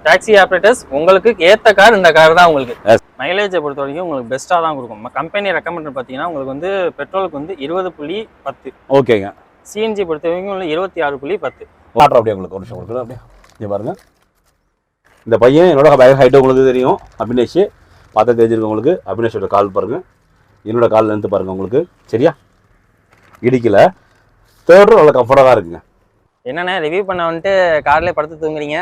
Taxi operators உங்களுக்கு ஏற்ற car இந்த கார் தான் உங்களுக்கு. மைலேஜை பொறுத்த வரைக்கும் உங்களுக்கு பெஸ்ட்டாக தான் கொடுக்கும். கம்பெனி ரெக்கமெண்ட் பார்த்தீங்கன்னா உங்களுக்கு வந்து பெட்ரோலுக்கு வந்து 20.10. ஓகேங்க. சிஎன்ஜி பொறுத்த வரைக்கும் 26.10. வாட்டர் அப்படியே உங்களுக்கு ஒரு நிமிஷம் கொடுக்குறேன். அப்படியே இங்கே பாருங்க, இந்த பையன் என்னோட பேக் ஹைட்டு உங்களுக்கு தெரியும், அபினேஷ் பார்த்தா தெரிஞ்சிருக்க உங்களுக்கு. அபினேஷோட கால் பாருங்க, என்னோட கால் லென்த்து பாருங்க உங்களுக்கு. சரியா, இடிக்கல, தேர்ட் ரோ நல்ல கம்ஃபர்டாக இருக்குங்க. என்னென்ன ரிவ்யூ பண்ண வந்துட்டு கார்லேயே படுத்து தூங்குறீங்க?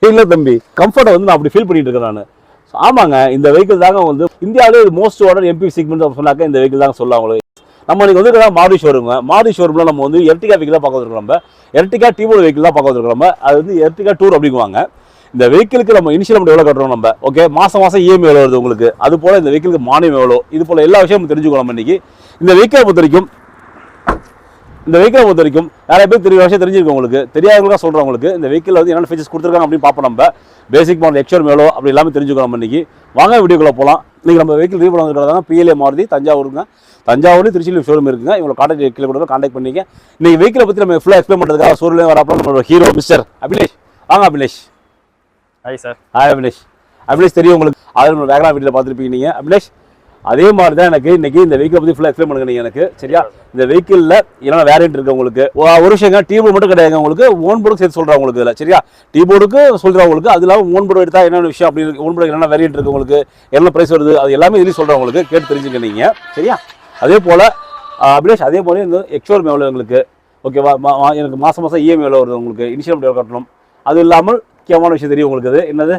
இல்லை தம்பி, கம்ஃபர்ட்டை வந்து நான் அப்படி ஃபீல் பண்ணிட்டு இருக்கேன் நான். ஆமாங்க, இந்த வெஹிக்கிள் தாங்க வந்து இந்தியாவிலே மோஸ்ட் ஆர்டர் எம்பி செக்மெண்ட் சொன்னாக்க இந்த வெஹிக்கிள் தாங்க சொல்ல அவங்களுக்கு. நம்ம இன்னைக்கு வந்து மாருதி ஷோரூங்க, மாருதி ஷோரூமில் நம்ம வந்து எர்டிகா வெஹிக்கிள் தான் பார்க்க வந்துருக்கோம். நம்ம எர்டிகா டிபோர்டு வெஹிக்கிள் தான் பார்க்க வந்துருக்கோம். நம்ம அது வந்து எர்டிகா டூர் அப்படிங்குவாங்க. இந்த வெஹிக்கிளுக்கு நம்ம இனிஷியல் அமௌண்ட் எவ்வளோ கட்டுறோம் நம்ம, ஓகே, மாதம் இஎம்ஐ எவ்வளோ வருது உங்களுக்கு, அது போல் இந்த வெஹிக்கிளுக்கு மானியம் எவ்வளோ, இது போல் எல்லா விஷயமும் தெரிஞ்சுக்கலாம் நம்ம இன்னைக்கு. இந்த வெஹிக்கிளை பொறுத்த வரைக்கும் நிறைய பேர் விஷயம் தெரிஞ்சிருக்கும் உங்களுக்கு, தெரியாதவங்களுக்காக சொல்கிறவங்களுக்கு இந்த வெஹிக்கிள் வந்து என்னென்ன ஃபீச்சர்ஸ் கொடுத்துருக்காங்க அப்படின்னு பார்ப்போம். நம்ம பேசிக் மாடல் எக்ஸ்ஷோரூம் எவ்வளோ அப்படி எல்லாமே தெரிஞ்சுக்கலாம் நம்ம இன்னைக்கு. வாங்க வீடியோக்குள்ளே போகலாம். இன்றைக்கி நம்ம வெஹிக்கிள் ரிவ்யூ பண்ண வந்துருக்காங்க பிஎல்ஏ மாருதி தஞ்சாவூருங்க. தஞ்சாவூர்லேயும் திருச்சியிலும் ஷோரூம் இருக்குங்க. இவங்களை கான்டாக்ட் கீழே கூட கான்டாக்ட் பண்ணிங்க. இன்றைக்கி வெஹிக்கிளை பற்றி நம்ம ஃபுல்லாக எக்ஸ்பிளைன் பண்ணுறதுக்காக ஷோரூம்லேயே வரப்போ நம்மளோட ஹீரோ மிஸ்டர் அபினேஷ். வாங்க Abinesh. Hi sir. Hi Abinesh. Abinesh தெரியும் உங்களுக்கு, அதில் நம்ம வேகனா வீட்டில் பார்த்துருப்பீங்க நீங்கள். அபினேஷ், அதே மாதிரி தான் எனக்கு இன்னைக்கு இந்த வெஹிக்கிளை பற்றி ஃபுல்லாக எக்ஸ்பிளைன் பண்ணுங்க நீங்கள் எனக்கு. சரியா, இந்த வெஹிக்கிளில் என்னென்ன வேரியன்ட் இருக்குது உங்களுக்கு. ஒரு விஷயங்க, டீபோர்டு மட்டும் கிடையாது உங்களுக்கு, ஓன் போர்டுக்கு சேர்த்து சொல்கிறேன் உங்களுக்கு. இதில் சரியா, டீபோர்டுக்கு சொல்கிறேன் உங்களுக்கு, அது இல்லாமல் ஓன் போர்டு எடுத்தால் என்னென்ன விஷயம் அப்படி இருக்குது, ஓன் போர்டு என்னென்ன வேரியன்ட் இருக்குது உங்களுக்கு, என்ன ப்ரைஸ் வருது, அது எல்லாமே இதுலேயும் சொல்கிறேன் உங்களுக்கு, கேட்டு தெரிஞ்சுக்க நீங்கள். சரியா, அதே போல் அபினேஷ், அதே போல இந்த எக்ஸ்ஷோரூம் எவ்வளோ உங்களுக்கு, ஓகேவா, எனக்கு மாதம் இஎம்ஐ எவ்வளோ வருது உங்களுக்கு, இனிஷியல் எவ்வளோ கட்டணும், அது இல்லாமல் முக்கியமான விஷயம் தெரியும் உங்களுக்கு, அது என்னது,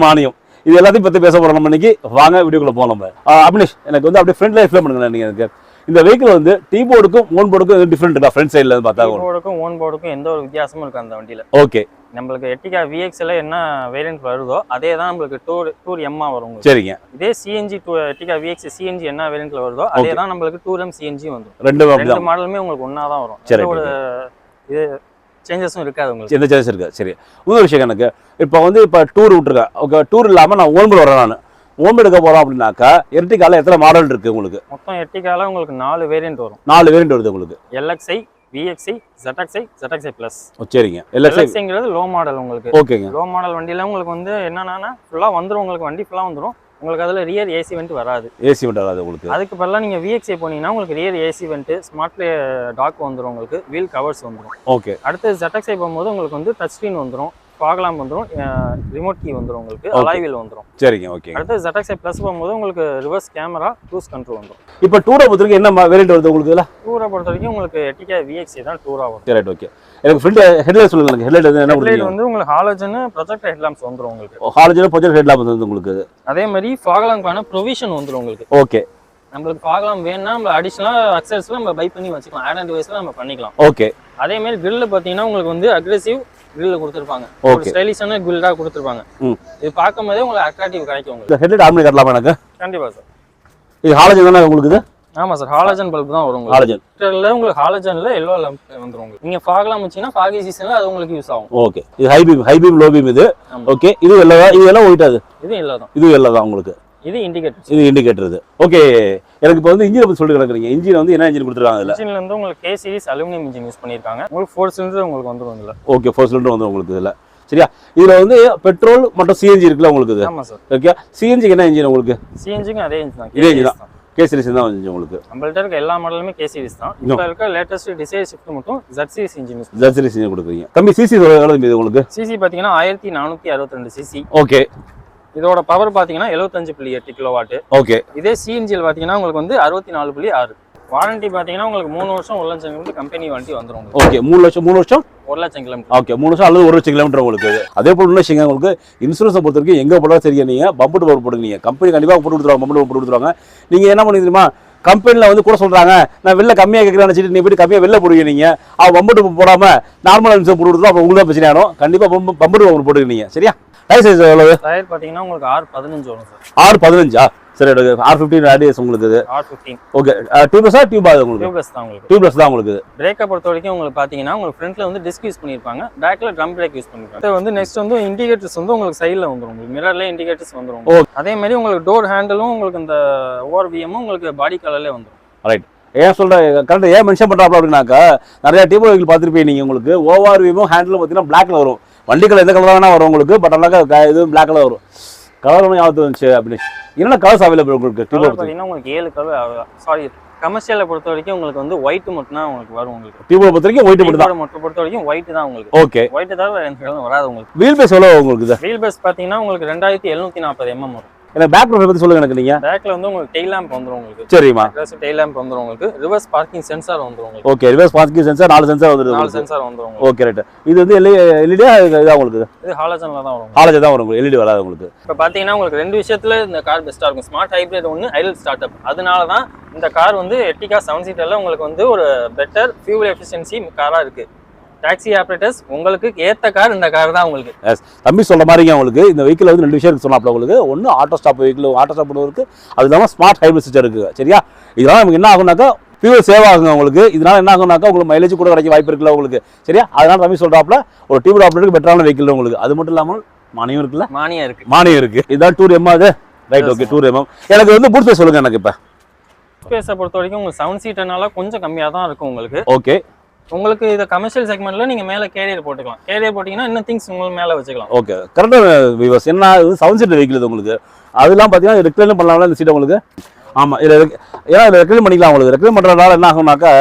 மானியம். இது எல்லாத்தையும் பற்றி பேச போகிறோம் நம்ம இன்னைக்கு. வாங்க வீடியோக்குள்ள போகலாம். நம்ம அபினேஷ், எனக்கு வந்து அப்படியே ஃப்ரண்ட்ல எக்ஸ்பிளைன் பண்ணுங்க நீங்கள் எனக்கு. இந்த வெஹிக்கிள் வந்து டீபோர்டுக்கும் ஓன் போர்டுக்கும் எது டிஃபரெண்ட் இருக்கா ஃப்ரண்ட் சைடில் பார்த்தா? டீபோர்டுக்கும் ஓன் போர்டுக்கும் எந்த ஒரு வித்தியாசமும் இருக்கு அந்த வண்டியில். ஓகே, நம்மளுக்கு எர்டிகா விஎக்ஸ்ல என்ன வேரியன்ட் வருதோ அதே தான் நம்மளுக்கு டூர் எம்மா வரும். சரிங்க. இதே சிஎன்ஜி எர்டிகா விஎக்ஸ் சிஎன்ஜி என்ன வேரியன்ட்ல வருதோ அதே தான் நம்மளுக்கு டூர் எம் சிஎன்ஜி வந்துடும். ரெண்டு மாடலுமே உங்களுக்கு ஒன்றா தான் வரும். சரி, இது சேஞ்சஸும் இருக்காது உங்களுக்கு, எந்த சேஞ்சஸ் இருக்காது. சரி, இன்னொரு விஷயம் எனக்கு, இப்போ டூர் விட்டுருக்கேன், ஓகே, டூர் இல்லாமல் நான் ஓன் போர்டு வரேன், நான் ஓன் எடுக்க போகிறோம் அப்படின்னாக்கா எர்டிகால எத்தனை மாடல் இருக்குது உங்களுக்கு? மொத்தம் எர்டிகால உங்களுக்கு 4 வேரியன்ட் வரும். 4 வேரியன்ட் வருது உங்களுக்கு. LXI, VXi, ZXi plus. சரிங்க. எல்எக்ஸ்ஐங்கிறது லோ மாடல் உங்களுக்கு. ஓகேங்க. லோ மாடல் வண்டியில் உங்களுக்கு வந்து என்னன்னா ஃபுல்லாக வந்துடும் உங்களுக்கு, வண்டி ஃபுல்லாக வந்துடும் உங்களுக்கு. அதில் ரியர் ஏசி வெண்ட் வராது. ஏசி வெண்ட் வராது உங்களுக்கு. அதுக்கு பதிலாக நீங்கள் விஎக்ஸ்ஐ போனீங்கன்னா உங்களுக்கு rear AC vent, smart play dock வந்துடும் உங்களுக்கு, வீல் கவர்ஸ் வந்துடும். ஓகே. அடுத்து ZXi போகும்போது உங்களுக்கு வந்து டச் ஸ்க்ரீன் வந்துடும், ஃபாக்லாம் வந்துடும், ரிமோட் கீ வந்துடும் உங்களுக்கு, அலாய் வீல் வந்துடும். சரிங்க, ஓகே. அடுத்து ZXi ப்ளஸ் போகும்போது உங்களுக்கு ரிவர்ஸ் கேமரா, க்ரூஸ் கண்ட்ரோல் வந்துடும். இப்போ டூரை பொறுத்த வரைக்கும் என்ன வேரியன்ட் வருது உங்களுக்கு? இதில் டூரை பொறுத்த வரைக்கும் உங்களுக்கு எர்டிகா விஎக்ஸ்ஐ தான் டூரா வரும். சரி, ஓகே. எனக்கு ஃப்ரண்ட் ஹெட்லைட் சொல்லுங்க. எனக்கு ஹெட்லைட் என்ன ஹெட்லைட் வந்து உங்களுக்கு ஹாலஜன் ப்ரொஜெக்டர் ஹெட்லாம்ப்ஸ் வந்துடும் உங்களுக்கு. ஹாலஜன் ப்ரொஜெக்டர் ஹெட்லாம்ப் வந்து உங்களுக்கு. அதே மாதிரி ஃபாக்லாம்க்கான ப்ரொவிஷன் வந்துடும் உங்களுக்கு. ஓகே. நம்மளுக்கு ஃபாக்லாம் வேணும்னா நம்ம அடிஷனலா அக்சஸஸ்ல நம்ம பை பண்ணி வச்சுக்கலாம், ஆட் அண்ட் டிவைஸ்ல நம்ம பண்ணிக்கலாம். ஓகே. அதே மாதிரி கிரில் பார்த்தீங்கன்னா உங்களுக்கு வந்து அக்ரெசிவ் கிரில் கொடுத்துருப்பாங்க, ஒரு ஸ்டைலிஷான கிரில்டாக கொடுத்துருப்பாங்க. இது பார்க்கும்போதே உங்களுக்கு அட்ராக்டிவ் கிடைக்கும் உங்களுக்கு. ஹெட்லைட் ஆன் பண்ணி காட்டலாமா எனக்கு? கண்டிப்பா சார். இது ஹாலஜன் தானே உங்களுக்கு? ஆமா சார், ஹாலஜன் பல்ப் தான் வரும் ஹாலஜன். உங்களுக்கு ஹாலஜன்ல எல்லோ லாம்ப் வந்துரும் உங்களுக்கு. நீங்க ஃபாக்லாம் வச்சீங்கன்னா ஃபாகி சீசன்ல அது உங்களுக்கு யூஸ் ஆகும். ஓகே. இது ஹை பீம் லோ பீம் இது. ஓகே. இது எல்லாம் ஒயிட், அது இது எல்லோ தான். இது எல்லோ தான் உங்களுக்கு. இது இண்டிகேட்டர். இது இண்டிகேட்டர் இது. ஓகே. எனக்கு இப்போ வந்து இன்ஜின் பத்தி சொல்லிட்டு கிடக்குறீங்க. இன்ஜின் வந்து என்ன இன்ஜின் கொடுத்துருக்காங்க? இதுல இன்ஜின்ல வந்து உங்களுக்கு K series aluminium engine use பண்ணிருக்காங்க. உங்களுக்கு 4 சிலிண்டர் உங்களுக்கு வந்துரும் இதுல. ஓகே, 4 சிலிண்டர் வந்து உங்களுக்கு இதுல. சரியா, இதுல வந்து பெட்ரோல் மற்றும் சிஎன்ஜி இருக்குல்ல உங்களுக்கு இது? ஆமா சார். ஓகே. சிஎன்ஜிக்கு என்ன இன்ஜின் உங்களுக்கு? சிஎன்ஜிக்கு அதே இன்ஜின் தான். இதே இன்ஜின் தான். K சீரிஸ் தான் வந்து உங்களுக்கு. நம்மள்ட்ட இருக்க எல்லா மாடலுமே K சீரிஸ் தான். இப்போ இருக்க லேட்டஸ்ட் டிசைர் ஷிஃப்ட் மட்டும் Z series engine. Z series engine கொடுக்குறீங்க. தம்பி சிசி எவ்வளவு இது உங்களுக்கு? சிசி பாத்தீங்கன்னா 1462 சிசி. ஓகே. இதோட பவர் பாத்தீங்கன்னா 75.8 கிலோவாட். ஓகே. இதே சிஎன்ஜில பாத்தீங்கன்னா உங்களுக்கு வந்து 64.6. வாரண்டி பாத்தீங்கன்னா உங்களுக்கு 3 வருஷம் 1 லட்சம் கிலோமீட்டர் கம்பெனி வாரண்டி வந்துரும். ஓகே. 3 வருஷம் 1 லட்சம் கிலோமீட்டர். ஓகே, 3 வருஷம் அல்லது 1 லட்சம் கிலோமீட்டர் உங்களுக்கு. அதே போல இன்னும் விஷயம் உங்களுக்கு இன்சூரன்ஸ் பொறுத்த வரைக்கும் எங்க போட்டாலும் சரியா நீங்க பம்பர் பவர் போடுங்க. நீங்க கம்பெனி கண்டிப்பா போட்டு கொடுத்துருவாங்க, பம்பர் போட்டு கொடுத்துருவாங்க. நீங்க என்ன பண்ணி தெரியுமா, கம்பெனியில் வந்து கூட சொல்றாங்க நான் வெளில கம்மியாக கேட்குறேன்னு வச்சுட்டு நீ போய்ட்டு கம்மியாக வெளில போடுவீங்க. நீங்கள் பம்பர் போடாம நார்மல் இன்சூரன்ஸ் போட்டு கொடுத்தா அப்புறம் உங்களுக்கு தான் பிரச்சனை ஆகும். கண்டிப்பாக பம்பர் போட்டுக்கிறீங்க. சரியா, டயர் சைஸ் எவ்வளவு? டயர் பாத்தீங்கன்னா உங்களுக்கு R15 வரும் சார். R15 சரி, R15 ரேடியஸ் உங்களுக்கு இது. R15. ஓகே. டியூப்லெஸ்ஸா டியூபா உங்களுக்கு? டியூப்லெஸ் தான் உங்களுக்கு. டியூப்லெஸ் தான் உங்களுக்கு. பிரேக்கை பொறுத்த வரைக்கும் உங்களுக்கு பாத்தீங்கன்னா உங்களுக்கு ஃப்ரண்ட்ல வந்து டிஸ்க் யூஸ் பண்ணிருப்பாங்க, பேக்ல ட்ரம் பிரேக் யூஸ் பண்ணிருப்பாங்க. இது வந்து நெக்ஸ்ட் வந்து இண்டிகேட்டர்ஸ் வந்து உங்களுக்கு சைடுல வந்துரும், உங்களுக்கு மிரர்ல இண்டிகேட்டர்ஸ் வந்துரும். அதே மாதிரி உங்களுக்கு டோர் ஹேண்டிலும் உங்களுக்கு இந்த ஓஆர்விஎம்மும் உங்களுக்கு பாடி கலர்ல வந்துரும். ரைட். ஏன் சொல்கிறேன் கரெக்டாக ஏன் மென்ஷன் பண்ணுறாப்ல அப்படின்னாக்கா நிறையா டியூப் வெஹிக்கிள் பார்த்துருப்பீங்க நீங்கள். உங்களுக்கு ஓஆர்விஎமும் ஹேண்டிலும் பார்த்தீங்கன்னா பிளாக்ல வரும். வண்டி கலர் எந்த கலர் வேணா வரும் உங்களுக்கு. பட் ஆனால் இது பிளாக் கலர் வரும். கலர் ஒன்றும் ஞாபகத்து வந்துச்சு அப்படின்னு. என்னென்ன கலர்ஸ் அவைலபிள் உங்களுக்கு? பார்த்தீங்கன்னா உங்களுக்கு 7 கலர். சாரி, கமர்ஷியலை பொறுத்த வரைக்கும் உங்களுக்கு வந்து ஒயிட் மட்டும் தான் உங்களுக்கு வரும். உங்களுக்கு டியூபை பொறுத்த வரைக்கும் ஒயிட் மட்டும் தான். பொறுத்த வரைக்கும் ஒயிட் தான் உங்களுக்கு. ஓகே, ஒயிட் தவிர எந்த கலரும் வராது உங்களுக்கு. வீல் பேஸ் எவ்வளோ உங்களுக்கு? வீல் பேஸ் பார்த்தீங்கன்னா உங்களுக்கு 2740 mm வரும். எனக்கு பேக் ப்ரொஃபைல் பற்றி சொல்லுங்க எனக்கு. நீங்க பேக்ல வந்து உங்களுக்கு டெயில் லேம்ப் வந்துரும் உங்களுக்கு. சரிமா, டெயில் லேம்ப் வந்துரும் உங்களுக்கு. ரிவர்ஸ் பார்க்கிங் சென்சார் வந்துரும் உங்களுக்கு. Okay, reverse parking sensor 4 sensor வந்துரும். 4 சென்சார் வந்துரும் உங்களுக்கு. Okay right. இது வந்து எல்இடி இதா உங்களுக்கு? இது ஹாலஜன்ல தான் வரும். ஹாலஜன் தான் வரும், எல்இடி வராது உங்களுக்கு. இப்போ பாத்தீங்கன்னா உங்களுக்கு ரெண்டு விஷயத்துல இந்த கார் பெஸ்டா இருக்கும். ஸ்மார்ட் ஹைப்ரிட் ஒன்னு, ஐடல் ஸ்டார்ட் அப். அதனால தான் இந்த கார் வந்து எர்டிகா 7 சீட்டர்ல உங்களுக்கு வந்து ஒரு பெட்டர் ஃபியூல் எஃபிஷியன்சி காரா இருக்கு. டாக்ஸி ஆப்ரேட்டர்ஸ் உங்களுக்கு ஏத்த கார் இந்த கார் தான் உங்களுக்கு. எஸ், தம்பி சொல்ற மாதிரிங்க உங்களுக்கு இந்த வெஹிக்கிள் வந்து 2 விஷயம் சொன்னாப்ல உங்களுக்கு. ஒன்று auto stop vehicle, auto stop இருக்கு. அது இல்லாமல் ஸ்மார்ட் ஹைப்ரிட் சிஸ்டம் இருக்கு. சரியா, இதனால நமக்கு என்ன ஆகும்னாக்கா ஃபியூல் சேவ் ஆகுங்க உங்களுக்கு. இதனால என்ன ஆகும்னாக்கா உங்களுக்கு மைலேஜ் கூட கிடைக்க வாய்ப்பு இருக்குல்ல உங்களுக்கு. சரியா, அதனால தம்பி சொல்றாப்ல ஒரு டியூப் ஆப்ரேட்டருக்கு பெட்டரான வெஹிக்கிள் உங்களுக்கு. அது மட்டும் இல்லாமல் மானியம் இருக்குல்ல? மானியம் இருக்கு. இதான் டூர் எம் அது ரைட். Okay, tour M. எனக்கு வந்து பூட் ஸ்பேஸ் சொல்லுங்க எனக்கு. இப்போ ஸ்பேஸை பொறுத்த வரைக்கும் உங்களுக்கு 7 சீட்டர்னால கொஞ்சம் கம்மியாக தான் இருக்கும் உங்களுக்கு. ஓகே, உங்களுக்கு இதை கமர்ஷியல் செக்மெண்ட்ல நீங்க மேல கேரியர் போட்டுக்கலாம். கேரியர் போட்டீங்கன்னா இன்னும் திங்ஸ் உங்களுக்கு மேல வச்சுக்கலாம். ஓகே, கரெக்டாக வியூவர்ஸ். என்ன 7 சீட்டர் வெஹிக்கிள் இது உங்களுக்கு. அதெல்லாம் பார்த்தீங்கன்னா ரெக்ளைன் பண்ணலாம்ல இந்த சீட்டை உங்களுக்கு. ஆமாம், இதில் ஏன்னா இதில் ரெக்ளைன் பண்ணிக்கலாம் உங்களுக்கு. ரெக்ளைன் பண்ணுறதுனால என்ன ஆகும்னாக்கா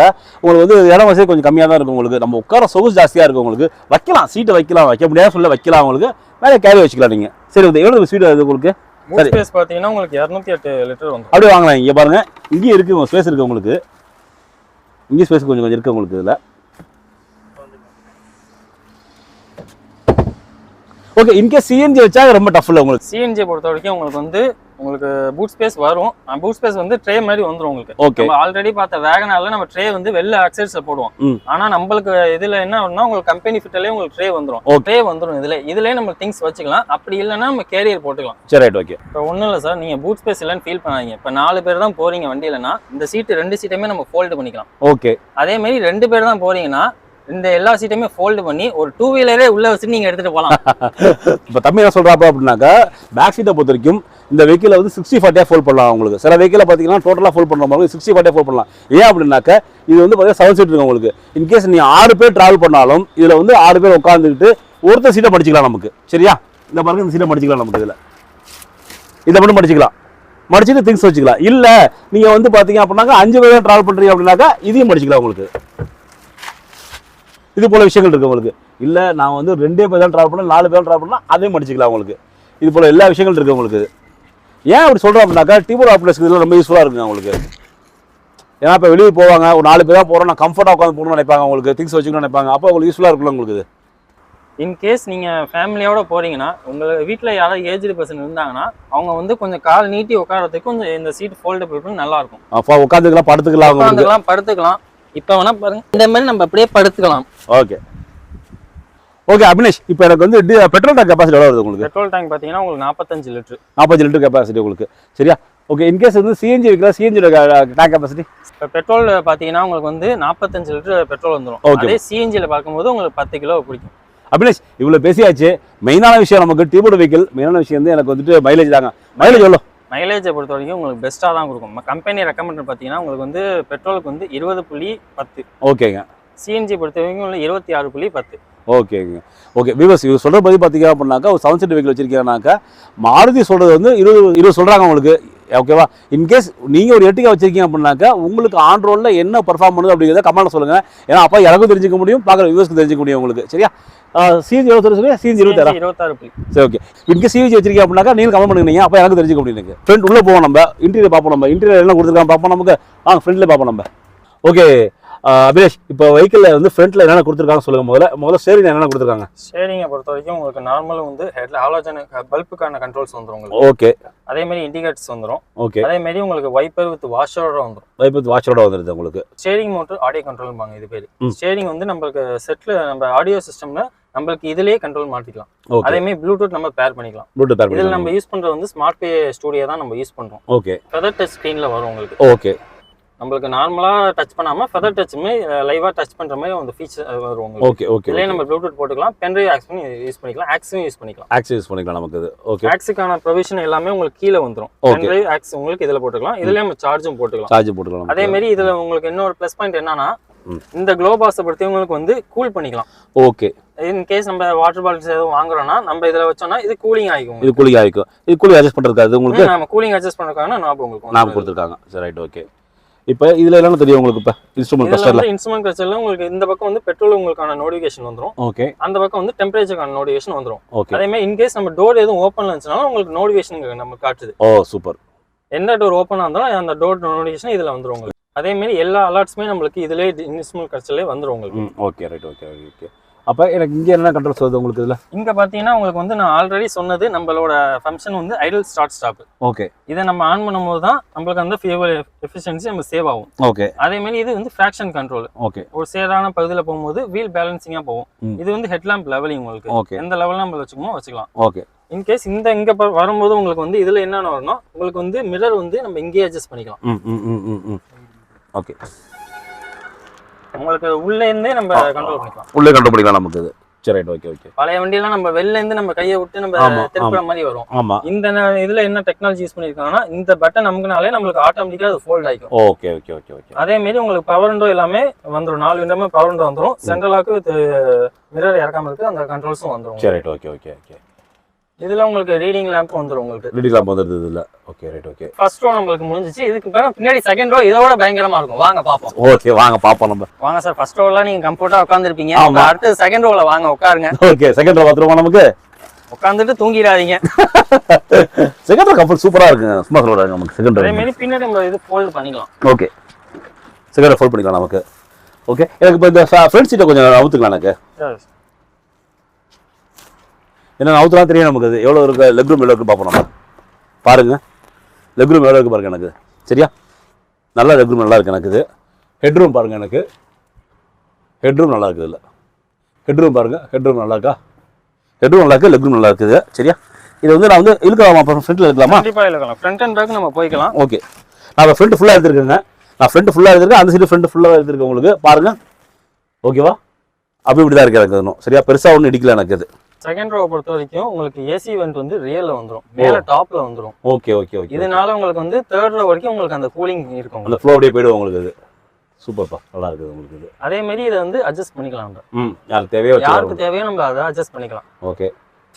உங்களுக்கு வந்து இடம் வசதி கொஞ்சம் கம்மியாக தான் இருக்கும் உங்களுக்கு. நம்ம உட்கார சொகுசு ஜாஸ்தியாக இருக்கும் உங்களுக்கு. வைக்கலாம், சீட்டை வைக்கலாம், வைக்க முடியாது சொல்ல வைக்கலாம் உங்களுக்கு. மேலே கேரியர் வச்சுக்கலாம் நீங்கள். சரி, எவ்வளோ ஸ்பீட் அது உங்களுக்கு? சரி, ஸ்பேஸ் பார்த்தீங்கன்னா உங்களுக்கு 208 லிட்டர் வந்து அப்படியே வாங்கலாம். இங்கே பாருங்க, இங்கேயும் இருக்குது ஸ்பேஸ் இருக்குது உங்களுக்கு. இங்கே ஸ்பேஸ் கொஞ்சம் கொஞ்சம் இருக்குது உங்களுக்கு இதில். ஓகே, இன்கேஸ் சிஎன்ஜி வச்சா ரொம்ப டஃப் இல்லை உங்களுக்கு. சிஎன்ஜி பொறுத்த வரைக்கும் உங்களுக்கு வந்து உங்களுக்கு பூட் ஸ்பேஸ் வரும். பூட் ஸ்பேஸ் வந்து ட்ரே மாதிரி வந்துரும் உங்களுக்கு. ஓகே, நம்ம ஆல்ரெடி பார்த்த வேகனால நம்ம ட்ரே வந்து வெள்ள ஆக்சைட்ஸ்ல போடுவோம். ஆனா நம்மளுக்கு இதுல என்ன ஆகும்னா உங்களுக்கு கம்பெனி ஃபிட்லயே உங்களுக்கு ட்ரே வந்துரும். ட்ரே வந்துரும். இதுலயே நம்ம திங்ஸ் வச்சுக்கலாம். அப்படி இல்லைன்னா நம்ம கேரியர் போட்டுக்கலாம். சரி ரைட். ஓகே, இப்போ ஒன்றும் இல்லை சார், நீங்க பூட் ஸ்பேஸ் இல்லைன்னு ஃபீல் பண்ணாதீங்க. இப்போ 4 பேர் தான் போறீங்க வண்டியிலனா இந்த சீட்டு 2 சீட்டுமே நம்ம ஃபோல்டு பண்ணிக்கலாம். ஓகே, அதே மாதிரி 2 பேர் தான் போறீங்கன்னா இந்த எல்லா சீட்டையுமே ஃபோல்டு பண்ணி ஒரு 2 வீலரே உள்ள வச்சு நீங்க எடுத்துட்டு போகலாம். இப்போ தம்பி என்ன சொல்றாப்பா அப்படின்னாக்கா பேக் சீட்டை பொறுத்த வரைக்கும் இந்த வெஹிக்கிளை வந்து 60/40 ஃபோல்ட் பண்ணலாம் உங்களுக்கு. சில வெஹிக்கிளை பார்த்தீங்கன்னா டோட்டலாக ஃபோல்ட் பண்ணுற மாதிரி 60/40 ஃபோல்ட் பண்ணலாம். ஏன் அப்படின்னாக்கா இது வந்து பார்த்தீங்கன்னா 7 சீட் இருக்கு உங்களுக்கு. இன்கேஸ் நீ 6 பேர் டிராவல் பண்ணாலும் இதில் வந்து 6 பேர் உட்காந்துக்கிட்டு ஒருத்தர் சீட்டை படிச்சுக்கலாம் நமக்கு. சரியா, இந்த பாருங்க, இந்த சீட்டை படிச்சுக்கலாம் நமக்கு. இதை மட்டும் படிச்சுக்கலாம், மடிச்சுட்டு திங்ஸ் வச்சுக்கலாம். இல்லை நீங்கள் வந்து பார்த்தீங்க அப்படின்னாக்கா 5 பேர் டிராவல் பண்ணுறீங்க அப்படின்னாக்கா இதையும் படிச்சுக்கலாம் உங்களுக்கு. இது போல விஷயங்கள் இருக்கு உங்களுக்கு. இல்லை நான் வந்து 2 பேர் தான் ட்ராவல் பண்ண 4 பேர் ட்ராவல் பண்ணால் அதையும் படிச்சுக்கலாம் உங்களுக்கு. இது போல எல்லா விஷயங்கள் இருக்கு உங்களுக்கு. ஏன் அப்படி சொல்கிறோம் அப்படின்னாக்கா டியூபர் ஆப்ரேட்டர்ஸ்க்கு இதெல்லாம் ரொம்ப யூஸ்ஃபுல்லாக இருக்குங்க உங்களுக்கு. ஏன்னா இப்போ வெளியே போவாங்க, ஒரு 4 பேர் தான் போகிறோம், நான் கம்ஃபர்ட்டாக உட்காந்து போகணும்னு நினைப்பாங்க உங்களுக்கு. திங்ஸ் வச்சுக்கணும்னு நினைப்பாங்க. அப்போ உங்களுக்கு யூஸ்ஃபுல்லாக இருக்குல்ல உங்களுக்கு. இன்கேஸ் நீங்கள் ஃபேமிலியோட போகிறீங்கன்னா உங்கள் வீட்டில் யாராவது ஏஜ்டு பர்சன் இருந்தாங்கன்னா அவங்க வந்து கொஞ்சம் கால் நீட்டி உட்காரத்துக்கு கொஞ்சம் இந்த சீட் ஃபோல்டபிள் பண்ணி நல்லா இருக்கும். உட்காந்துக்கலாம், படுத்துக்கலாம். இப்போ வேணா பாருங்க, இந்த மாதிரி நம்ம அப்படியே படுத்துக்கலாம். ஓகே ஓகே அபினேஷ், இப்போ எனக்கு வந்து பெட்ரோல் டேங்க் கெப்பாசிட்டி எவ்வளோ வருது உங்களுக்கு? பெட்ரோல் டேங்க் பார்த்தீங்கன்னா உங்களுக்கு 45 லிட்டர். 45 லிட்டர் கெப்பாசிட்டி உங்களுக்கு. சரியா, ஓகே. இன்கேஸ் வந்து சிஎன்ஜி வைக்கலாம், சிஎன்ஜி டேங்க் கெப்பாசிட்டி இப்போ பெட்ரோல் பார்த்தீங்கன்னா உங்களுக்கு வந்து 45 லிட்டர் பெட்ரோல் வந்துடும். அதே சிஎன்ஜியில் பார்க்கும்போது உங்களுக்கு 10 கிலோ பிடிக்கும். அபினேஷ், இவ்வளோ பேசியாச்சு. மெயினான விஷயம் நமக்கு டியூபர் வெஹிக்கிள் மெயினான விஷயம் வந்து எனக்கு வந்துட்டு மைலேஜ் தாங்க. மைலேஜ் எவ்வளோ? மைலேஜை பொறுத்த வரைக்கும் உங்களுக்கு பெஸ்ட்டாக தான் கொடுக்கும். கம்பெனி ரெக்கமெண்ட் பார்த்தீங்கன்னா உங்களுக்கு வந்து பெட்ரோலுக்கு வந்து 20.10. ஓகேங்க. சிஎன்ஜி பொறுத்த வரைக்கும் 26.10. ஓகேங்க. ஓகே வியூவர்ஸ், இவர் சொல்கிற பற்றி பார்த்தீங்க அப்படின்னாக்கா ஒரு 7 சீட் வெஹிக்கிள் வச்சிருக்கீங்கன்னாக்கா மாருதி சொல்கிறது வந்து 20 சொல்கிறாங்க உங்களுக்கு. ஓகேவா, இன்கேஸ் நீங்கள் ஒரு எர்டிகா வச்சிருக்கீங்க அப்படின்னாக்கா உங்களுக்கு ஆன் ரோடில் என்ன பர்ஃபார்ம் பண்ணுது அப்படிங்கிறத கமெண்ட்ல சொல்லுங்கள். ஏன்னா அப்போ எனக்கும் தெரிஞ்சுக்க முடியும், பார்க்குற வியூவர்ஸ்க்கு தெரிஞ்சுக்க முடியும் உங்களுக்கு. சரியா, சிஎன்ஜி 26 சொல்லுங்க, சிஎன்ஜி 26. சரி, ஓகே. இன்கேஸ் சிஎன்ஜி வச்சிருக்கீங்க அப்படின்னாக்கா நீங்கள் கமெண்ட் பண்ணுங்க, அப்போ எனக்கு தெரிஞ்சுக்க முடியும். எனக்கு ஃப்ரெண்ட் உள்ளே போவோம், நம்ம இன்டீரியர் பார்ப்போம். நம்ம இன்டீரியர் என்ன கொடுத்துருக்காங்க பார்ப்போம். நமக்கு ஃப்ரெண்ட்லேயே பார்ப்போம் நம்ம. ஓகே அபினேஷ், இப்போ வெஹிக்கிளில் வந்து ஃப்ரண்ட்டில் என்னென்ன கொடுத்துருக்காங்க சொல்லுங்கள். முதல்ல ஸ்டேரிங் என்னென்ன கொடுத்துருக்காங்க? ஸ்டேரிங்கை பொறுத்த வரைக்கும் உங்களுக்கு நார்மல் வந்து ஹெட்ல ஹாலோஜன் பல்புக்கான கண்ட்ரோல்ஸ் வந்துடும் உங்களுக்கு. ஓகே. அதே மாதிரி இண்டிகேட்டர்ஸ் வந்துடும். ஓகே. அதே மாதிரி உங்களுக்கு வைப்பர் வித் வாஷரோட வந்துடும். வைப்பர் வித் வாஷரோட வந்துருது உங்களுக்கு. ஸ்டேரிங் மோட்டர் ஆடியோ கண்ட்ரோல்பாங்க இது பேர். ஸ்டேரிங் வந்து நம்மளுக்கு செட்டில் நம்ம ஆடியோ சிஸ்டம்ல நம்மளுக்கு இதுலயே கண்ட்ரோல் மாத்திக்கலாம். அதே மாதிரி ப்ளூடூத் நம்ம பேர் பண்ணிக்கலாம். இதில் நம்ம யூஸ் பண்றது வந்து ஸ்மார்ட் பே ஸ்டூடியோ தான் நம்ம யூஸ் பண்றோம். ஓகே. ஃபெதர் டச் ஸ்க்ரீன்ல வரும் உங்களுக்கு. ஓகே. நம்மளுக்கு நார்மலா டச் பண்ணாம ஃபெதர் டச்மே லைவா டச் பண்ற மாதிரி அந்த ஃபீச்சர் வரும் உங்களுக்கு. Okay okay. இதுலயே நம்ம ப்ளூடூத் போட்டுக்கலாம், பென்ட்ரைவ் ஆக்ஸ் பண்ணி யூஸ் பண்ணிக்கலாம், ஆக்ஸும் யூஸ் பண்ணிக்கலாம். ஆக்ஸ் யூஸ் பண்ணிக்கலாம் நமக்கு இது. ஓகே. ஆக்ஸுக்கான ப்ரொவிஷன் எல்லாமே உங்களுக்கு கீழ வந்துரும். பென்ட்ரைவ் ஆக்ஸ் உங்களுக்கு இதுல போட்டுக்கலாம். இதுலயே நம்ம சார்ஜும் போட்டுக்கலாம். சார்ஜ் போட்டுக்கலாம். அதே மாதிரி இதுல உங்களுக்கு இன்னொரு ப்ளஸ் பாயிண்ட் என்னன்னா இந்த க்ளோ பாக்ஸை பொறுத்து உங்களுக்கு வந்து கூல் பண்ணிக்கலாம். ஓகே. இன் கேஸ் நம்ம வாட்டர் பாட்டில்ஸ் எதுவும் வாங்குறோம்னா நம்ம இதுல வச்சோம்னா இது கூலிங் ஆகிக்கும். இது கூலிங் ஆகிக்கும். இது கூலிங் அட்ஜஸ்ட் பண்றதுக்கு உங்களுக்கு நம்ம கூலிங் அட்ஜஸ்ட் பண்றதுக்கான நாப் உங்களுக்கு நாப் கொடுத்துருக்காங்க. சரி ரைட் ஓகே. இப்போ இதுல என்ன தெரியும் உங்களுக்கு? இப்போ இன்ஸ்ட்ருமெண்ட் கிளஸ்டர்ல உங்களுக்கு இந்த பக்கம் வந்து பெட்ரோல் உங்களுக்கான நோட்டிஃபிகேஷன் வந்துரும். ஓகே. அந்த பக்கம் வந்து டெம்பரேச்சருக்கான நோட்டிஃபிகேஷன் வந்துரும். ஓகே. அதே மாதிரி இன் கேஸ் நம்ம டோர் எதுவும் ஓப்பன்ல இருந்துச்சுனாலும் உங்களுக்கு நோட்டிஃபிகேஷன் நம்ம காட்டுது. ஓ சூப்பர். எந்த டோர் ஓப்பனா இருந்தாலும் அந்த டோர் நோட்டிஃபிகேஷன் இதுல வந்துரும் உங்களுக்கு. அதே மாதிரி எல்லா அலர்ட்ஸுமே நம்மளுக்கு இதுலயே இன்ஸ்ட்ருமெண்ட் கிளஸ்டர்லயே வந்துரும் உங்களுக்கு. Okay right okay okay. அப்போ எனக்கு இங்கே என்ன கண்ட்ரோல்ஸ் வருது உங்களுக்கு இதில்? இங்கே பார்த்தீங்கன்னா உங்களுக்கு வந்து நான் ஆல்ரெடி சொன்னது நம்மளோட ஃபங்க்ஷன் வந்து ஐடல் ஸ்டார்ட் ஸ்டாப். ஓகே. இதை நம்ம ஆன் பண்ணும்போது தான் நம்மளுக்கு அந்த ஃபியூவல் எஃபிஷியன்சி நம்ம சேவ் ஆகும். ஓகே. அதேமாதிரி இது வந்து ஃப்ராக்ஷன் கண்ட்ரோல். ஓகே. ஒரு சேரான பகுதியில் போகும்போது வீல் பேலன்சிங்காக போகும். இது வந்து ஹெட்லாம்ப் லெவலிங் உங்களுக்கு. ஓகே. எந்த லெவலில் நம்ம வச்சுக்கணும் வச்சுக்கலாம். ஓகே. இன்கேஸ் இங்கே வரும்போது உங்களுக்கு வந்து இதில் என்னென்ன வரணும், உங்களுக்கு வந்து மிரர் வந்து நம்ம இங்கேயே அட்ஜஸ்ட் பண்ணிக்கலாம். ஓகே. உங்களுக்கு உள்ளே இருந்தே நம்ம கண்ட்ரோல் பண்ணிக்கலாம். உள்ளே கண்ட்ரோல் பண்ணிக்கலாம் நமக்கு இது. சரி ரைட் ஓகே ஓகே. பழைய வண்டியெல்லாம் நம்ம வெளில இருந்து நம்ம கையை விட்டு நம்ம திருப்புற மாதிரி வரும். ஆமா. இந்த இதுல என்ன டெக்னாலஜி யூஸ் பண்ணிருக்காங்கன்னா இந்த பட்டன் நமக்குனாலே நம்மளுக்கு ஆட்டோமேட்டிக்கா அது ஃபோல்ட் ஆயிடும். Okay okay okay okay. அதே மாதிரி உங்களுக்கு பவர் விண்டோ எல்லாமே வந்துரும். 4 விண்டோமே பவர் விண்டோ வந்துரும். சென்ட்ரலாக்கு மிரர் இறக்காம இருக்கு அந்த கண்ட்ரோல்ஸும் வந்துரும். சரி ரைட் ஓகே ஓகே ஓகே. இதுல உங்களுக்கு ரீடிங் லேம்ப் வந்துரும். உங்களுக்கு ரீடிங் லேம்ப் வந்துருது இதுல. Okay right okay. First row நம்மளுக்கு முடிஞ்சிச்சு. இதுக்கு பின்னாடி செகண்ட் ரோ இதோட பயங்கரமா இருக்கும். வாங்க பாப்போம். ஓகே வாங்க பாப்போம் நம்ம. வாங்க சார். ஃபர்ஸ்ட் ரோல நீங்க கம்ஃபர்ட்டா உட்கார்ந்திருப்பீங்க. அடுத்து செகண்ட் ரோல வாங்க உட்காருங்க. ஓகே. செகண்ட் ரோ பாத்துறோமா நமக்கு? உட்கார்ந்துட்டு தூங்கிடாதீங்க. செகண்ட் ரோ கம்ஃபர்ட் சூப்பரா இருக்கு. சும்மா சொல்றாங்க நமக்கு செகண்ட் ரோ. அதே மாதிரி பின்னாடி நம்ம இது ஃபோல்ட் பண்ணிக்கலாம். ஓகே. செகண்ட் ரோ ஃபோல்ட் பண்ணிக்கலாம் நமக்கு. ஓகே. எனக்கு இப்போ இந்த ஃப்ரண்ட் சீட்டை கொஞ்சம் அவுத்துக்கலாம் எனக்கு. என்ன அவுத்துலாம் தெரியும் நமக்கு. அது எவ்வளோ இருக்கு லெக் ரூம் எவ்வளோ இருக்கு பார்ப்போம் நம்ம. பாருங்க லெக் ரூம் எவ்வளோ இருக்கு பாருங்க எனக்கு. சரியா நல்லா லெக் ரூம் நல்லா இருக்கு எனக்கு. இது ஹெட் ரூம் பாருங்க எனக்கு. ஹெட் ரூம் நல்லா இருக்குது. இல்லை ஹெட் ரூம் பாருங்க. ஹெட் ரூம் நல்லா இருக்கா? ஹெட் ரூம் நல்லா இருக்கு. லெக் ரூம் நல்லா இருக்குது. சரியா இது வந்து நான் வந்து இழுக்கலாமா? ஃப்ரண்ட்டில் இழுக்கலாமா? கண்டிப்பாக இழுக்கலாம். ஃப்ரண்ட் அண்ட் பேக் நம்ம போய்க்கலாம். ஓகே. நான் ஃப்ரண்ட் ஃபுல்லாக எடுத்துருக்கேங்க. நான் ஃப்ரண்ட் ஃபுல்லாக எடுத்துருக்கேன். அந்த சைடு ஃப்ரண்ட் ஃபுல்லாக எடுத்துருக்கேன் உங்களுக்கு. பாருங்க ஓகேவா? அப்படி இப்படி தான் இருக்கு எனக்கு. இன்னும் சரியா பெருசாக ஒன்றும் இடிக்கல எனக்கு. அது செகண்ட் ரோ பொறுத்த வரைக்கும் உங்களுக்கு ஏசி வென்ட் வந்து ரியல்ல வந்துரும். மேல டாப்ல வந்துரும். Okay okay okay. இதனால உங்களுக்கு வந்து தேர்ட் ரோ வரைக்கும் உங்களுக்கு அந்த கூலிங் இருக்கும். அந்த ஃப்ளோ அப்படியே போய்டும் உங்களுக்கு. இது சூப்பர்ப்பா நல்லா இருக்குது உங்களுக்கு. இது அதே மாதிரி இதை வந்து அட்ஜஸ்ட் பண்ணிக்கலாம். யாருக்கு தேவையோ நம்ம அதை அட்ஜஸ்ட் பண்ணிக்கலாம். ஓகே.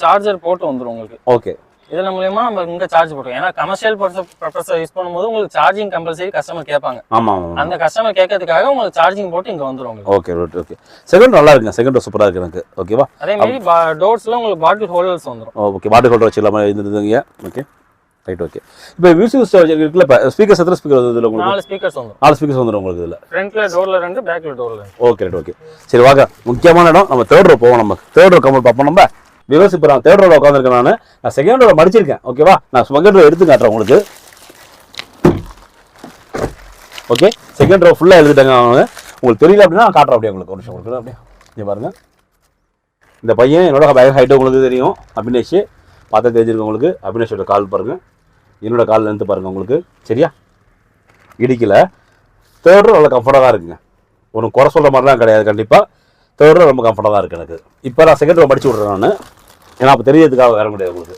சார்ஜர் போட்டு வந்துரும் உங்களுக்கு. ஓகே. இதன் மூலமா நம்ம இங்க சார்ஜ் போட்டுக்கலாம். ஏன்னா கமர்ஷியல் பர்பஸ் யூஸ் பண்ணும்போது உங்களுக்கு சார்ஜிங் கம்பல்சரி கஸ்டமர் கேட்பாங்க. ஆமா. அந்த கஸ்டமர் கேட்கறதுக்காக உங்களுக்கு சார்ஜிங் போட்டு இங்க வந்துரும். Okay okay. செகண்ட் நல்லா இருக்குங்க. செகண்ட் சூப்பரா இருக்கு எனக்கு. ஓகேவா? அதே மாதிரி டோர்ஸ்ல உங்களுக்கு பாட்டில் ஹோல்டர்ஸ் வந்துரும். ஓகே. பாட்டில் ஹோல்டர் வச்சிடலாமா இருந்ததுங்க. Okay right okay. இப்போ மியூசிக் சிஸ்டம் இருக்குல்ல. இப்போ ஸ்பீக்கர்ஸ் எத்தனை ஸ்பீக்கர் வருது இதுல உங்களுக்கு? 4 ஸ்பீக்கர்ஸ் வந்துரும். 4 ஸ்பீக்கர்ஸ் வந்துரும் உங்களுக்கு இதுல. ஃப்ரண்ட்ல டோர்ல 2, பேக்ல டோர்ல 2. Okay right okay. சரி வாங்க முக்கியமான இடம் நம்ம தேர்ட் ரோ போவோம். நம்ம தேர்ட் ரோ கம்மல் பார்ப்போம். நம்ம விவசாய இப்போ நான் தேர்ட் ரோல உட்காந்துருக்கேன். நான் செகண்ட் ரோல மடிச்சிருக்கேன். ஓகேவா? நான் செகண்ட் ரோ எடுத்து காட்டுறேன் உங்களுக்கு. ஓகே. செகண்ட் ரோ ஃபுல்லாக எழுதிட்டாங்க. உங்களுக்கு தெரியல அப்படின்னா நான் காட்டுறேன். அப்படியே உங்களுக்கு ஒரு நிமிஷம் உங்களுக்கு. அப்படியே இங்கே பாருங்க. இந்த பையன் என்னோட பேக் ஹைட்டு உங்களுக்கு தெரியும். அபினேஷ் பார்த்தா தெரிஞ்சிருக்கோம் உங்களுக்கு. அபினேஷோட கால் பாருங்க. என்னோட கால் லென்த்து பாருங்க உங்களுக்கு. சரியா இடிக்கல. தேர்ட் ரோ நல்லா கம்ஃபர்டாக தான் இருக்குங்க. ஒன்றும் குறை சொல்கிற மாதிரிலாம் கிடையாது. கண்டிப்பாக தேர்ட் ரோ ரொம்ப கம்ஃபர்டாக தான் இருக்குது எனக்கு. இப்போ நான் செகண்ட் ரோ படிச்சு விட்றேன் நான். ஏன்னா அப்போ தெரியறதுக்காக வர முடியாது உங்களுக்கு.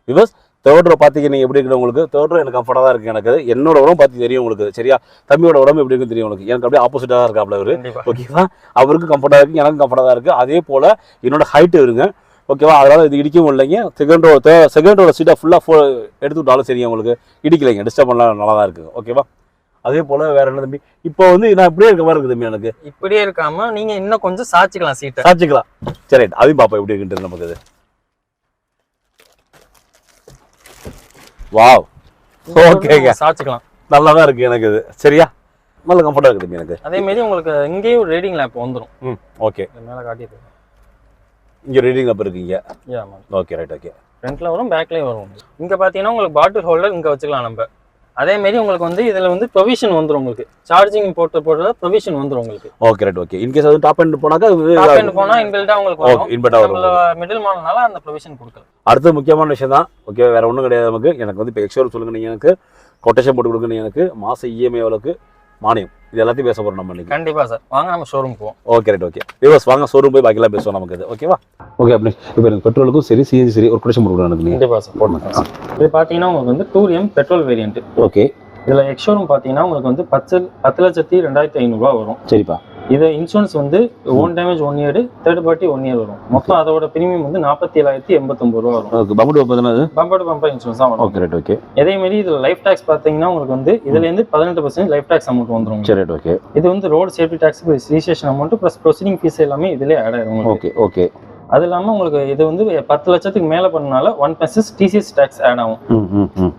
பிகாஸ் தேர்ட் ரோ பார்த்தீங்க நீங்கள் எப்படி இருக்குது உங்களுக்கு. தேர்ட் ரோ எனக்கு கம்ஃபர்டாக தான் இருக்குது எனக்கு. என்னோட உடம்பு பார்த்து தெரியும் உங்களுக்கு. சரியா தம்பியோட உடம்பு எப்படி இருக்குன்னு தெரியும் உங்களுக்கு. எனக்கு அப்படியே ஆப்போசிட்டாக தான் இருக்காப்ல அவர். ஓகேவா? அவருக்கு கம்ஃபர்டாக இருக்குது, எனக்கும் கம்ஃபர்டாக தான் இருக்குது. அதே போல் என்னோட ஹைட்டு இருங்க. ஓகேவா? அதனால் இது இடிக்கவும் இல்லைங்க. செகண்ட் ரோட சீட்டை ஃபுல்லாக எடுத்து விட்டாலும் சரிங்க உங்களுக்கு இடிக்கலைங்க. டிஸ்டர்ப் பண்ணலாம் நல்லா தான் இருக்குது. ஓகேவா? அதே போல வேற என்ன தம்பி? இப்போ வந்து நான் இப்படியே இருக்க மாதிரி இருக்குது தம்பி எனக்கு. இப்படியே இருக்காம நீங்க இன்னும் கொஞ்சம் சாச்சிக்கலாம். சீட்டை சாச்சிக்கலாம். சரி ரைட். அதையும் பாப்பா எப்படி இருக்குன்றது நமக்கு. இது வாவ் ஓகேங்க. சாச்சிக்கலாம். நல்லா தான் இருக்கு எனக்கு. இது சரியா நல்ல கம்ஃபர்ட்டா இருக்குது தம்பி எனக்கு. அதே மாதிரி உங்களுக்கு இங்கேயும் ஒரு ரீடிங் லேம்ப் வந்துரும். ஓகே. மேல காட்டிட்டு இங்க ரீடிங் லேம்ப் இருக்குங்க. ஆமா. Okay right okay. ஃப்ரண்ட்ல வரும், பேக்லயும் வரும். இங்க பாத்தீங்கன்னா உங்களுக்கு பாட்டில் ஹோல்டர் இங்க வச்சுக்கலாம் நம்ம. அதே மாதிரி உங்களுக்கு வந்து இதுல வந்து ப்ரொவிஷன் வந்துரும். உங்களுக்கு சார்ஜிங் போட்டு ப்ரொவிஷன் வந்துரும் உங்களுக்கு. Okay right okay. In case அது டாப் எண்ட் போனாக்க டாப் எண்ட் போனா இன்பில்டா உங்களுக்கு வரும். இன்பில்டா வரும். மிடில் மாடல்னால அந்த ப்ரொவிஷன் கொடுக்கலாம். அடுத்து முக்கியமான விஷயம் தான். ஓகே வேற ஒன்றும் கிடையாது நமக்கு. எனக்கு வந்து இப்போ எக்ஸ்ஷோரூம் சொல்லுங்க நீங்கள். எனக்கு கொட்டேஷன் போட்டு கொடுங்க. எனக்கு மாசம் இஎம்ஐ எவ்வளோக்கு மானியம் இது எல்லாத்தையும் பேச போகிறோம் நம்ம இன்னைக்கு. கண்டிப்பா சார். வாங்க நம்ம ஷோரூம் போவோம். Okay right okay. வியூவர்ஸ் வாங்க ஷோரூம் போய் பாக்கிலாம் பேசுவோம் நமக்கு. இது ஓகேவா? ஓகே. அப்படி இப்போ எனக்கு பெட்ரோலுக்கும் சரி சிஎன்ஜி சரி ஒரு கொட்டேஷன் போட்டு கொடுங்க எனக்கு. கண்டிப்பா சார் போட்டுருக்கேன் சார். இது பார்த்தீங்கன்னா உங்களுக்கு வந்து 2M பெட்ரோல் வேரியன்ட். ஓகே. இதில் எக்ஸ்ஷோரூம் பார்த்தீங்கன்னா உங்களுக்கு வந்து 10,02,500 வரும். சரிப்பா. இது இன்சூரன்ஸ் வந்து own damage 1 year, third party 1 year வரும். மொத்தம் அதோட பிரீமியம் வந்து 47,089 ரூபா வரும். Bumper to bumper bumper to bumper insurance தான் வரும். Okay right okay. அதே மாதிரி இதுல லைஃப் டாக்ஸ் பாத்தீங்கன்னா உங்களுக்கு வந்து இதுல இருந்து 18% லைஃப் டாக்ஸ் அமௌண்ட் வந்துரும். சரி ரைட் ஓகே. இது வந்து road safety tax registration amount plus proceeding fee எல்லாமே இதுலயே ஆட் ஆயிடும். Okay okay. அது இல்லாமல் உங்களுக்கு இது வந்து 10 லட்சத்துக்கு மேலே பண்ணனால 1% TCS டேக்ஸ் ஆட் ஆகும்.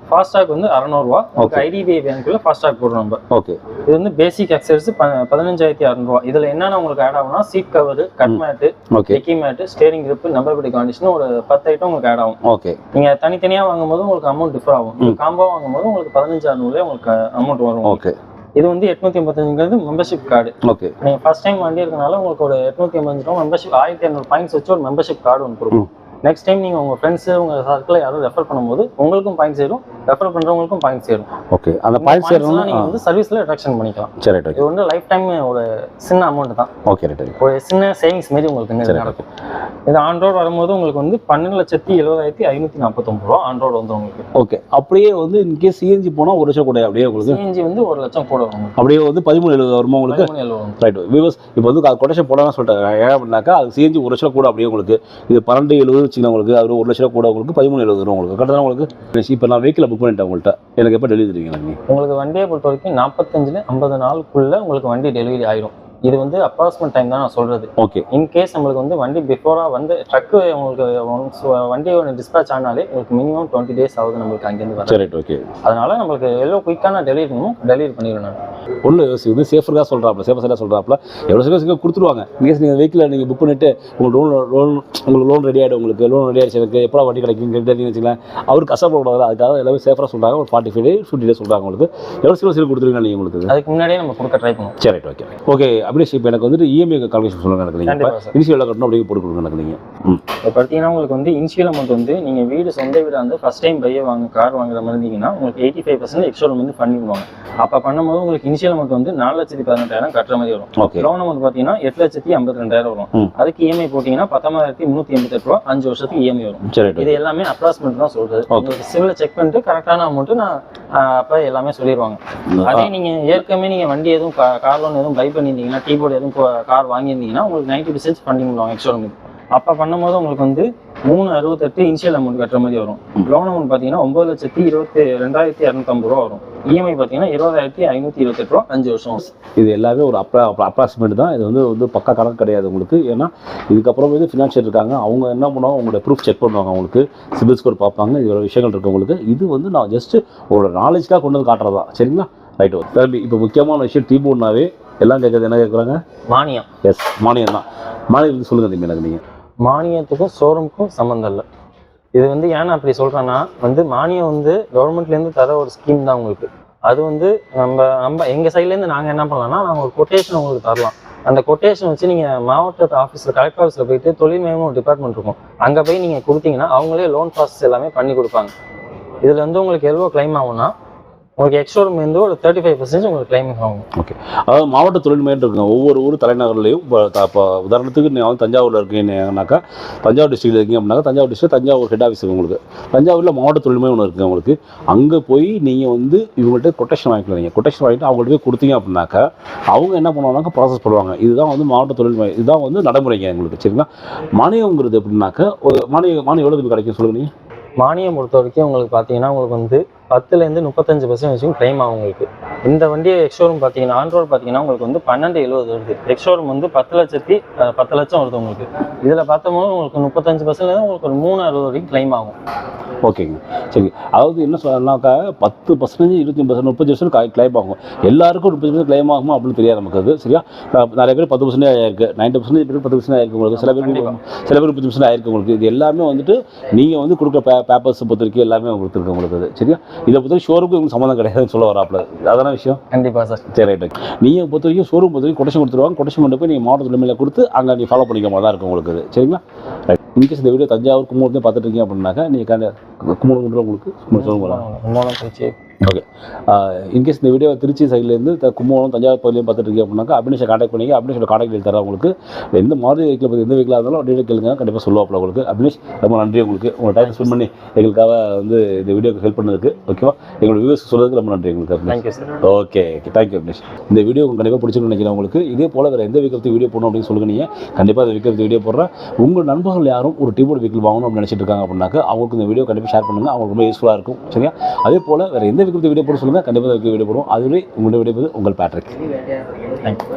ஃபாஸ்டாக் வந்து 600 ரூபா. ஐடிபிஐ பேங்க்ல ஃபாஸ்டாக் போடுறோம் நம்ம. ஓகே. இது வந்து பேசிக் அக்சசரிஸ் 15,600 ரூபா. இதுல என்னென்ன உங்களுக்கு ஆட் ஆகும்னா seat cover, cut mat, dicky mat, steering grip, number plate garnishing ஒரு 10 ஐட்டம் உங்களுக்கு ஆட் ஆகும். ஓகே. நீங்க தனித்தனியா வாங்கும்போது உங்களுக்கு அமௌண்ட் டிஃபர் ஆகும். காம்போ வாங்கும்போது உங்களுக்கு 15,600 உங்களுக்கு அமௌண்ட் வரும். ஓகே. இது வந்து 885 மெம்பர்ஷிப் கார்டு. ஓகே. நீங்க ஃபர்ஸ்ட் டைம் வண்டி இருக்கனால உங்களுக்கு ஒரு 885 ரூபா மெம்பர்ஷிப் 1500 பாயிண்ட்ஸ் வச்சு ஒரு மெம்பர்ஷிப் கார்டு ஒன்று கொடுக்கும். நெக்ஸ்ட் டைம் நீங்க உங்க ஃப்ரெண்ட்ஸ் உங்க சர்க்கிள் யாரும் ரெஃபர் பண்ணும்போது உங்களுக்கும் பாயிண்ட்ஸ் சேரும், ரெஃபர் பண்றவங்களுக்கும் பாயிண்ட்ஸ் சேரும். ஓகே. அந்த பாயிண்ட்ஸ் சேரணும்னா நீங்க வந்து சர்வீஸ்ல டிடக்ஷன் பண்ணிக்கலாம். சரி ரைட். இது வந்து லைஃப் டைம் ஒரு சின்ன அமௌண்ட் தான். Okay right. ஒரு சின்ன சேவிங்ஸ் மாதிரி உங்களுக்கு நடக்கும். இது ஆன் ரோட் வரும்போது உங்களுக்கு வந்து 12,70,549 ரூபா ஆன் ரோட் வந்து உங்களுக்கு. ஓகே. அப்படியே வந்து இன்கே சிஎன்ஜி போனா 1 லட்சம் கூட அப்படியே உங்களுக்கு சிஎன்ஜி வந்து 1 லட்சம் கூட வரும். அப்படியே வந்து 13,70 வருமா உங்களுக்கு? 13,70 ரைட். வியூவர்ஸ் இப்போ வந்து கொட்டேஷன் போடாமல் சொல்லிட்டாங்க. ஏன் அப்படின்னாக்கா அது சிஎன்ஜி 1 லட்சம் கூட அப்படியே உங்களுக்கு. இது 12,70 வச்சுக்கலாம் உங்களுக்கு. அது 1 லட்சம் கூட உங்களுக்கு 13,70 வரும் உங்களுக்கு. கரெக்டாக உங்களுக்கு. இப்போ நான் வெஹிக்கிளை புக் பண்ணிட்டேன் உங்கள்கிட்ட. எனக்கு எப்போ டெலிவரி தருவீங்க? உங்களுக்கு வண்டியை பொறுத்த வரைக்கும் 45-50 நாளுக்குள்ள உங்களுக்கு வண்டி டெலிவரி ஆயிடும். இது வந்து அப்ராக்சிமேட் டைம் தான் நான் சொல்றது. ஓகே. இன்கேஸ் நம்மளுக்கு வந்து வண்டி பிஃபோரா வந்து ட்ரக்கு உங்களுக்கு வண்டியோட டிஸ்பேச் ஆனாலே உங்களுக்கு மினிமம் 20 days ஆகுது நம்மளுக்கு அங்கேருந்து வர. சரி ஓகே. அதனால நம்மளுக்கு எவ்வளோ குயிக்காக டெலிவரி பண்ணணும் டெலிவரி பண்ணிடுவேன் நான். ஒன்று இது சேஃபராக சொல்கிறாப்புல, சேஃபாக சரியாக சொல்கிறாப்புல. எவ்வளோ சீக்கிரம் கொடுத்துருவாங்க. இன்கேஸ் நீங்கள் வெஹிக்கில் நீங்கள் புக் பண்ணிவிட்டு உங்களுக்கு லோன் ரெடி ஆகிடும். உங்களுக்கு லோன் ரெடி ஆகிடுச்சு எனக்கு எப்போ வண்டி கிடைக்கும் கேட்டீங்கன்னு வச்சுக்கலாம். அவருக்கு கஷ்டப்படக்கூடாது. அதுக்காக எல்லாமே சேஃபாக சொல்கிறாங்க. ஒரு 45 days 50 days சொல்கிறாங்க உங்களுக்கு. எவ்வளோ சீக்கிரம் கொடுத்துருவீங்க நீங்கள் உங்களுக்கு? அதுக்கு முன்னாடியே நம்ம கொடுக்க ட்ரை பண்ணுவோம். சரி ஓகே ஓகே. அப்படியே இப்போ எனக்கு வந்துட்டு இஎம்ஐ கால்குலேஷன் சொல்லுங்க எனக்கு. நீங்கள் இனிஷியல் கட்டணும் அப்படியே போட்டு கொடுங்க எனக்கு. நீங்கள் இப்போ பார்த்தீங்கன்னா உங்களுக்கு வந்து இனிஷியல் அமௌண்ட் வந்து நீங்கள் வீடு சொந்த வீடாக வந்து ஃபஸ்ட் டைம் பையை கார் வாங்குற மாதிரி இருந்தீங்கன்னா உங்களுக்கு 85% எக்ஸ்ட்ரா வந்து பண்ணிடுவாங்க. அப்போ பண்ணும்போது உங்களுக்கு இனிஷியல் அமௌண்ட் வந்து 4,18,000 கட்டுற மாதிரி வரும். ஓகே. லோன் அமௌண்ட் பார்த்தீங்கன்னா 8,52,000 வரும். அதுக்கு இஎம்ஐ போட்டிங்கன்னா 19,388 ரூபா 5 வருஷத்துக்கு இஎம்ஐ வரும். சரி. இது எல்லாமே அப்ராக்சிமேட் தான் சொல்றது. உங்களுக்கு சிவில் செக் பண்ணிட்டு கரெக்டான அமௌண்ட் நான் அப்போ எல்லாமே சொல்லிடுவாங்க. அதே நீங்கள் ஏற்கனவே நீங்கள் வண்டி எதுவும் கார் லோன் எதுவும் பை பண்ணியிருந்தீங்கன்னா டீ போர்டு எதுவும் கார் வாங்கியிருந்தீங்கன்னா உங்களுக்கு 90% ஃபண்டிங் பண்ணுவாங்க எக்ஸ்ட்ரா அமௌண்ட். அப்போ பண்ணும்போது உங்களுக்கு வந்து 368 இனிஷியல் அமௌண்ட் கட்டுற மாதிரி வரும். லோன் அமௌண்ட் பார்த்தீங்கன்னா 9,22,250 ரூபா வரும். இஎம்ஐ பார்த்தீங்கன்னா 20,528 ரூபா 5 வருஷம். இது எல்லாமே ஒரு அப்ராக்சிமேட் தான். இது வந்து பக்கா கணக்கு கிடையாது உங்களுக்கு. ஏன்னா இதுக்கப்புறம் வந்து ஃபினான்ஷியல் இருக்காங்க. அவங்க என்ன பண்ணுவாங்க, உங்களோட ப்ரூஃப் செக் பண்ணுவாங்க. உங்களுக்கு சிபில் ஸ்கோர் பார்ப்பாங்க. இது விஷயங்கள் இருக்குது உங்களுக்கு. இது வந்து நான் ஜஸ்ட் ஒரு நாலேஜ்க்காக கொண்டு வந்து காட்டுறது தான். சரிங்களா? ரைட். தம்பி இப்போ முக்கியமான விஷயம் டீ போர்டுனாவே எல்லாம் கேட்குறது என்ன கேட்குறாங்க? மானியம். எஸ், மானியம் தான். மானியம் சொல்லுங்கள் தம்பி எனக்கு. நீங்கள் மானியத்துக்கும் ஷோரூமுக்கும் சம்மந்தம் இல்லை. இது வந்து ஏன்னா அப்படி சொல்கிறேன்னா வந்து மானியம் வந்து கவர்மெண்ட்லேருந்து தர ஒரு ஸ்கீம் தான் உங்களுக்கு. அது வந்து நம்ம எங்கள் சைட்லேருந்து நாங்கள் என்ன பண்ணலாம்னா நாங்கள் ஒரு கொட்டேஷன் உங்களுக்கு தரலாம். அந்த கொட்டேஷன் வச்சு நீங்கள் மாவட்ட ஆஃபீஸில் கலெக்டர் ஆஃபீஸில் போயிட்டு தொழில் மேலும் ஒரு டிபார்ட்மெண்ட் இருக்கும். அங்கே போய் நீங்கள் கொடுத்தீங்கன்னா அவங்களே லோன் ப்ராசஸ் எல்லாமே பண்ணி கொடுப்பாங்க. இதில் வந்து உங்களுக்கு எவ்வளோ கிளைம் ஆகும்னா உங்களுக்கு எக்ஸ்ஷோரூம் வந்து ஒரு 35% உங்களுக்கு கிளைமிங் ஆகும். ஓகே. அதாவது மாவட்ட தொழில் மையம் இருக்குங்க ஒவ்வொரு ஊர் தலைநகர்லையும். இப்போ உதாரணத்துக்கு நீங்கள் வந்து தஞ்சாவூரில் இருக்கீங்கன்னாக்கா தஞ்சாவூர் டிஸ்ட்ரிக்டில் இருக்கீங்க அப்படின்னாக்கா Thanjavur district Thanjavur head office உங்களுக்கு. தஞ்சாவூரில் மாவட்ட தொழில் மையம் ஒன்று இருக்குது உங்களுக்கு. அங்கே போய் நீங்கள் வந்து இவங்கள்ட்ட கொட்டேஷன் வாங்கிக்கலாம். நீங்கள் கொட்டேஷன் வாங்கிட்டு அவங்கள்ட்ட போய் கொடுத்தீங்க அப்படின்னாக்கா அவங்க என்ன பண்ணுவாங்கனாக்கா ப்ராசஸ் பண்ணுவாங்க. இதுதான் வந்து மாவட்ட தொழில் மையம். இதுதான் வந்து நடைமுறைங்க உங்களுக்கு. சரிங்களா? மானியங்கிறது எப்படின்னாக்கா மானியம் எவ்வளோ கிடைக்கும் சொல்லுங்க. நீங்கள் மானியம் பொறுத்த வரைக்கும் உங்களுக்கு பார்த்தீங்கன்னா உங்களுக்கு வந்து 10% 35% வரைக்கும் கிளைம் ஆகும் உங்களுக்கு. இந்த வண்டியை எக்ஸ்ஷோரூம் பார்த்தீங்கன்னா ஆன் ரோடு பார்த்தீங்கன்னா உங்களுக்கு வந்து 12,70 வருது. எக்ஸ்ஷோரூம் வந்து 10 லட்சம் வருது உங்களுக்கு. இதில் பார்த்தோம்னா உங்களுக்கு 35% உங்களுக்கு ஒரு 360 வரைக்கும் கிளைம் ஆகும். ஓகேங்க. சரி. அதாவது என்ன சொல்லலாம்னாக்கா 10%, 20%, 30% கிளைம் ஆகும். எல்லாருக்கும் 30% கிளைம் ஆகுமா அப்படின்னு தெரியாது நமக்கு. அது சரியா? நிறைய பேர் 10% ஆயிருக்கு, 90% பேர் 10% ஆயிருக்கு உங்களுக்கு. சில பேர் 30% ஆயிருக்கு உங்களுக்கு. இது எல்லாமே வந்துட்டு நீங்கள் வந்து கொடுக்குற பேப்பர்ஸ் பொறுத்த வரைக்கும் எல்லாமே உங்களுக்கு இருக்கு உங்களுக்கு. அது சரியா? இதை பொறுத்த வரைக்கும் ஷோரூமுக்கு உங்களுக்கு சம்மந்தம் கிடையாதுன்னு சொல்ல வராப்புல. அதான விஷயம். கண்டிப்பாக சார். சரி ரைட்டு. நீங்கள் பொறுத்த வரைக்கும் ஷோரூம் பொறுத்த வரைக்கும் கொட்டேஷன் கொடுத்துருவாங்க. கொட்டேஷன் கொண்டு போய் நீங்கள் மாவட்ட தொழில் கொடுத்து அங்கே நீங்கள் ஃபாலோ பண்ணிக்க மாதிரி தான் இருக்கும் உங்களுக்கு. அது சரிங்களா? ரைட். இன்கேஸ் இந்த வீடியோ தஞ்சாவூர் கும்பகோணம் பார்த்துட்டு இருக்கீங்க அப்படின்னாக்கா நீங்கள் கும்பகோணம் உங்களுக்கு ஷோரூம் வரலாம். ஓகே. இன்கேஸ் இந்த வீடியோ திருச்சி சைட்லேருந்து கும்பகோணம் தஞ்சாவூர் பகுதியிலையும் பார்த்துட்டு இருக்கீங்க அப்படின்னாக்கா அபினேஷை காண்டாக்ட் பண்ணிங்க. அபினேஷோட காண்டாக்ட் டீடைல் தரேன் உங்களுக்கு. எந்த மாதிரி வெஹிக்கிள் பற்றி எந்த வெஹிக்கிளாக இருந்தாலும் டீடைல் கேளுங்க, கண்டிப்பாக சொல்லுவாப்பில் உங்களுக்கு. அபினேஷ் ரொம்ப நன்றி உங்களுக்கு, உங்கள் டைம் ஸ்பெண்ட் பண்ணி எங்களுக்காக வந்து இந்த வீடியோக்கு ஹெல்ப் பண்ணதுக்கு. ஓகேவா, எங்களோட வியூஸ் சொல்கிறதுக்கு ரொம்ப நன்றி உங்களுக்கு. Thank you sir. Okay, thank you Abinesh. இந்த வீடியோ உங்களுக்கு கண்டிப்பாக பிடிச்சிருக்குன்னு நினைக்கிறேன் உங்களுக்கு. இதே போல் வேறு எந்த வெஹிக்கிள் வீடியோ போடணும் அப்படின்னு சொல்லுங்க. நீங்கள் கண்டிப்பாக அந்த வெஹிக்கிள் வீடியோ போடுறேன். உங்கள் நண்பர்கள் யாரும் ஒரு டிபோர்ட் வெஹிக்கிள் வாங்கணும் அப்படின்னு நினச்சிட்டு இருக்காங்க அப்படின்னாக்க அவங்களுக்கு இந்த வீடியோ கண்டிப்பாக ஷேர் பண்ணுங்கள், அவங்களுக்கு ரொம்ப யூஸ்ஃபுல்லாக இருக்கும். சரியா, அதே போல் வேறு எந்த வெஹிக்கிள் வீடியோ போட சொல்லுங்கள், கண்டிப்பாக வீடியோ போடுவோம். அதுவே உங்களுடைய வீடியோ உங்கள் பேட்ரிக். தேங்க்யூ.